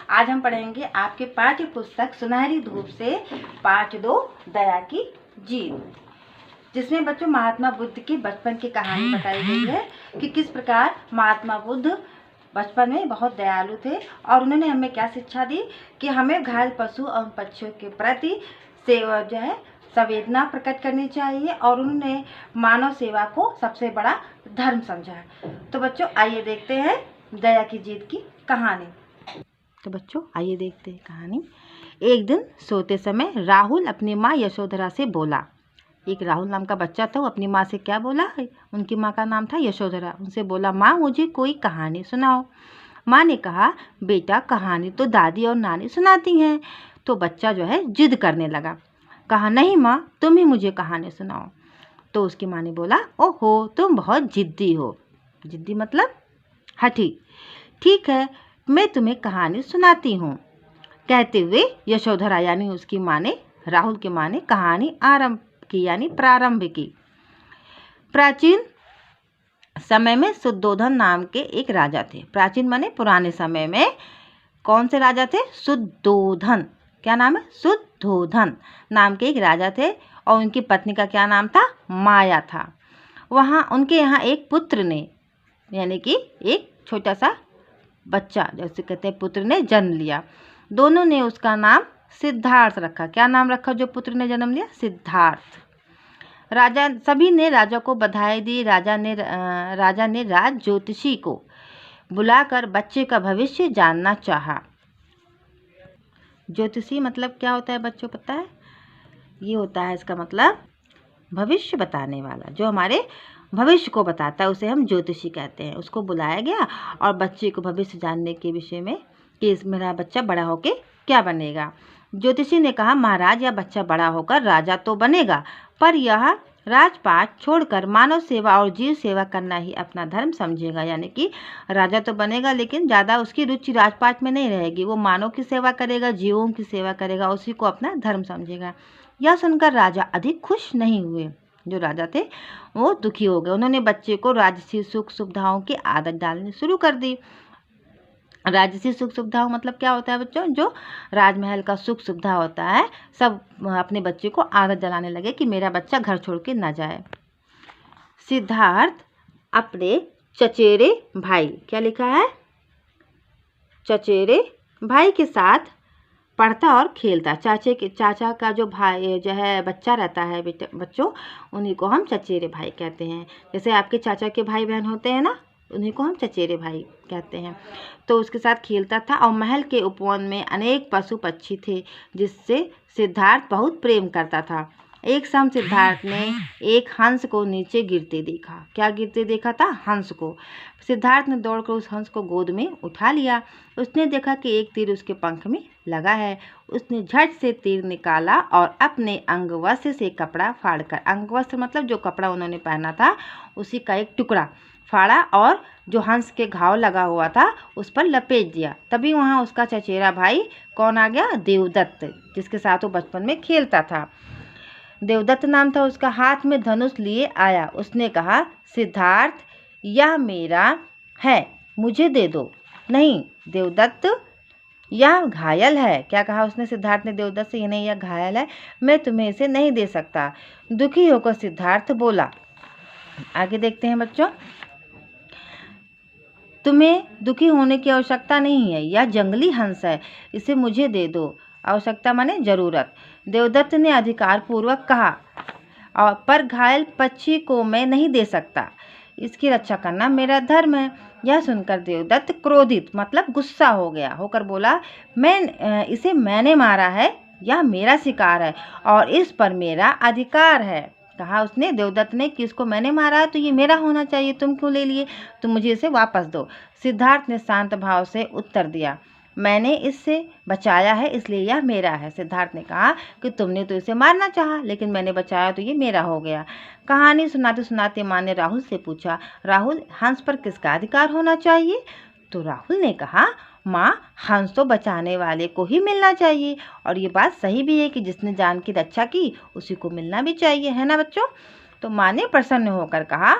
आज हम पढ़ेंगे आपके पाठ्य पुस्तक सुनहरी धूप से पाठ 2 दया की जीत, जिसमें बच्चों महात्मा बुद्ध की बचपन की कहानी बताई गई है कि किस प्रकार महात्मा बुद्ध बचपन में बहुत दयालु थे और उन्होंने हमें क्या शिक्षा दी कि हमें घायल पशु और पक्षियों के प्रति सेवा संवेदना प्रकट करनी चाहिए और उन्होंने मानव सेवा को सबसे बड़ा धर्म समझा। तो बच्चों आइए देखते हैं दया की जीत की कहानी। तो बच्चों आइए देखते हैं कहानी। एक दिन सोते समय राहुल अपनी माँ यशोधरा से बोला। एक राहुल नाम का बच्चा था, वो अपनी माँ से क्या बोला है, उनकी माँ का नाम था यशोधरा। उनसे बोला, माँ मुझे कोई कहानी सुनाओ। माँ ने कहा, बेटा कहानी तो दादी और नानी सुनाती हैं। तो बच्चा जिद करने लगा, कहा नहीं माँ तुम ही मुझे कहानी सुनाओ। तो उसकी माँ ने बोला, ओहो तुम बहुत जिद्दी हो। जिद्दी मतलब हठी। ठीक है मैं तुम्हें कहानी सुनाती हूँ। कहते हुए यशोधरा यानी उसकी माँ ने, राहुल की माँ ने कहानी आरंभ की यानी प्रारंभ की। प्राचीन समय में शुद्धोधन नाम के एक राजा थे। प्राचीन माने पुराने समय में कौन से राजा थे? शुद्धोधन। क्या नाम है? शुद्धोधन नाम के एक राजा थे और उनकी पत्नी का क्या नाम था? माया था। वहाँ उनके यहाँ एक पुत्र ने यानी कि एक छोटा सा बच्चा जैसे कहते हैं पुत्र ने जन्म लिया। दोनों ने उसका नाम सिद्धार्थ रखा। क्या नाम रखा जो पुत्र ने जन्म लिया? सिद्धार्थ। राजा सभी ने राजा को बधाई दी। राजा ने राज ज्योतिषी को बुलाकर बच्चे का भविष्य जानना चाहा। ज्योतिषी मतलब क्या होता है बच्चों पता है? ये होता है इसका मतलब भविष्य बताने वाला, जो हमारे भविष्य को बताता है उसे हम ज्योतिषी कहते हैं। उसको बुलाया गया और बच्चे को भविष्य जानने के विषय में कि मेरा बच्चा बड़ा होकर क्या बनेगा। ज्योतिषी ने कहा, महाराज यह बच्चा बड़ा होकर राजा तो बनेगा, पर यह राजपाट छोड़कर मानव सेवा और जीव सेवा करना ही अपना धर्म समझेगा। यानी कि राजा तो बनेगा लेकिन ज़्यादा उसकी रुचि राजपाट में नहीं रहेगी, वो मानव की सेवा करेगा, जीवों की सेवा करेगा, उसी को अपना धर्म समझेगा। यह सुनकर राजा अधिक खुश नहीं हुए। जो राजा थे वो दुखी हो गए। उन्होंने बच्चे को राजसी सुख सुविधाओं की आदत डालनी शुरू कर दी। राजसी सुख सुविधाओं मतलब क्या होता है बच्चों? जो राजमहल का सुख सुविधा होता है, सब अपने बच्चे को आदत दिलाने लगे कि मेरा बच्चा घर छोड़ के ना जाए। सिद्धार्थ अपने चचेरे भाई, क्या लिखा है? चचेरे भाई के साथ पढ़ता और खेलता। चाचा का जो भाई बच्चा रहता है बच्चों, उन्हीं को हम चचेरे भाई कहते हैं। जैसे आपके चाचा के भाई बहन होते हैं ना, उन्हीं को हम चचेरे भाई कहते हैं। तो उसके साथ खेलता था और महल के उपवन में अनेक पशु पक्षी थे जिससे सिद्धार्थ बहुत प्रेम करता था। एक समय सिद्धार्थ ने एक हंस को नीचे गिरते देखा। क्या गिरते देखा था? हंस को। सिद्धार्थ ने दौड़कर उस हंस को गोद में उठा लिया। उसने देखा कि एक तीर उसके पंख में लगा है। उसने झट से तीर निकाला और अपने अंगवस्त्र से कपड़ा फाड़कर, अंगवस्त्र मतलब जो कपड़ा उन्होंने पहना था उसी का एक टुकड़ा फाड़ा और जो हंस के घाव लगा हुआ था उस पर लपेट दिया। तभी वहाँ उसका चचेरा भाई कौन आ गया? देवदत्त, जिसके साथ वो बचपन में खेलता था। देवदत्त नाम था उसका। हाथ में धनुष लिए आया। उसने कहा, सिद्धार्थ यह मेरा है, मुझे दे दो। नहीं देवदत्त, यह घायल है। क्या कहा उसने सिद्धार्थ ने देवदत्त से? नहीं यह घायल है, मैं तुम्हें इसे नहीं दे सकता। दुखी होकर सिद्धार्थ बोला। आगे देखते हैं बच्चों। तुम्हें दुखी होने की आवश्यकता नहीं है, यह जंगली हंस है, इसे मुझे दे दो। आवश्यकता माने जरूरत। देवदत्त ने अधिकार पूर्वक कहा, और पर घायल पक्षी को मैं नहीं दे सकता, इसकी रक्षा करना मेरा धर्म है। यह सुनकर देवदत्त क्रोधित मतलब गुस्सा हो गया, होकर बोला, इसे मैंने मारा है, यह मेरा शिकार है और इस पर मेरा अधिकार है। कहा उसने देवदत्त ने कि इसको मैंने मारा है तो ये मेरा होना चाहिए, तुम क्यों ले लिए? तुम मुझे इसे वापस दो। सिद्धार्थ ने शांत भाव से उत्तर दिया, मैंने इससे बचाया है इसलिए यह मेरा है। सिद्धार्थ ने कहा कि तुमने तो इसे मारना चाहा लेकिन मैंने बचाया तो ये मेरा हो गया। कहानी सुनाते सुनाते माँ ने राहुल से पूछा, राहुल हंस पर किसका अधिकार होना चाहिए? तो राहुल ने कहा, माँ हंस तो बचाने वाले को ही मिलना चाहिए और ये बात सही भी है कि जिसने जान की रक्षा की उसी को मिलना भी चाहिए, है ना बच्चों? तो माँ ने प्रसन्न होकर कहा,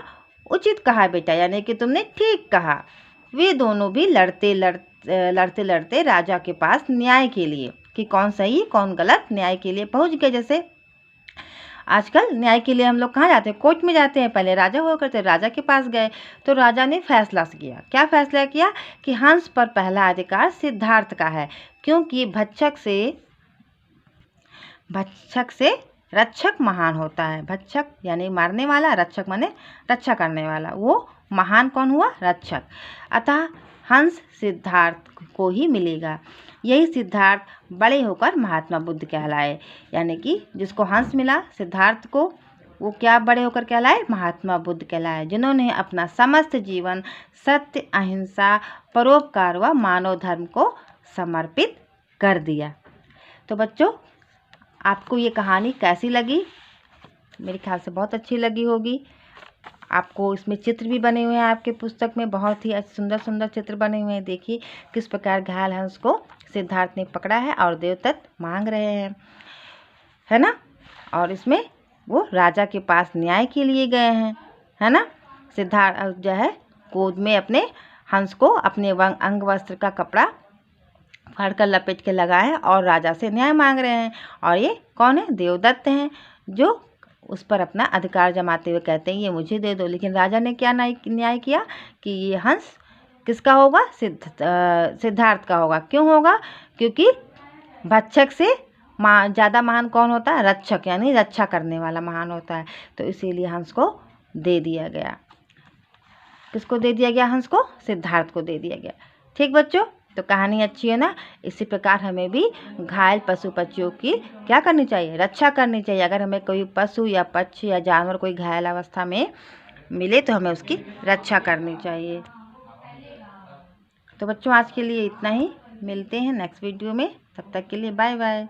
उचित कहा बेटा, यानी कि तुमने ठीक कहा। वे दोनों भी लड़ते लड़ते राजा के पास न्याय के लिए कि कौन सही कौन गलत न्याय के लिए पहुंच गए। जैसे आजकल न्याय के लिए हम लोग कहाँ जाते हैं, कोर्ट में जाते हैं। पहले राजा हुआ करते, राजा के पास गए तो राजा ने फैसला किया। क्या फैसला किया कि हंस पर पहला अधिकार सिद्धार्थ का है, क्योंकि भक्षक से रक्षक महान होता है। भक्षक यानी मारने वाला, रक्षक माने रक्षा करने वाला, वो महान कौन हुआ, रक्षक। अतः हंस सिद्धार्थ को ही मिलेगा। यही सिद्धार्थ बड़े होकर महात्मा बुद्ध कहलाए। यानी कि जिसको हंस मिला सिद्धार्थ को, वो क्या बड़े होकर कहलाए, महात्मा बुद्ध कहलाए, जिन्होंने अपना समस्त जीवन सत्य, अहिंसा, परोपकार व मानव धर्म को समर्पित कर दिया। तो बच्चों, आपको ये कहानी कैसी लगी? मेरे ख्याल से बहुत अच्छी लगी होगी। आपको इसमें चित्र भी बने हुए हैं, आपके पुस्तक में बहुत ही सुंदर सुंदर चित्र बने हुए हैं। देखिए किस प्रकार घायल हंस को सिद्धार्थ ने पकड़ा है और देवदत्त मांग रहे हैं, है ना। और इसमें वो राजा के पास न्याय के लिए गए हैं, है ना। सिद्धार्थ जो है गोद में अपने हंस को अपने अंग वस्त्र का कपड़ा फाड़कर लपेट के लगाए और राजा से न्याय मांग रहे हैं। और ये कौन है, देवदत्त हैं, जो उस पर अपना अधिकार जमाते हुए कहते हैं ये मुझे दे दो। लेकिन राजा ने क्या न्याय किया कि ये हंस किसका होगा, सिद्धार्थ का होगा। क्यों होगा, क्योंकि भक्षक से ज़्यादा महान कौन होता है, रक्षक, यानी रक्षा करने वाला महान होता है। तो इसीलिए हंस को दे दिया गया। किसको दे दिया गया, हंस को, सिद्धार्थ को दे दिया गया। ठीक बच्चों, तो कहानी अच्छी है ना। इसी प्रकार हमें भी घायल पशु पक्षियों की क्या करनी चाहिए, रक्षा करनी चाहिए। अगर हमें कोई पशु या पक्षी या जानवर कोई घायल अवस्था में मिले तो हमें उसकी रक्षा करनी चाहिए। तो बच्चों, आज के लिए इतना ही। मिलते हैं नेक्स्ट वीडियो में, तब तक के लिए बाय बाय।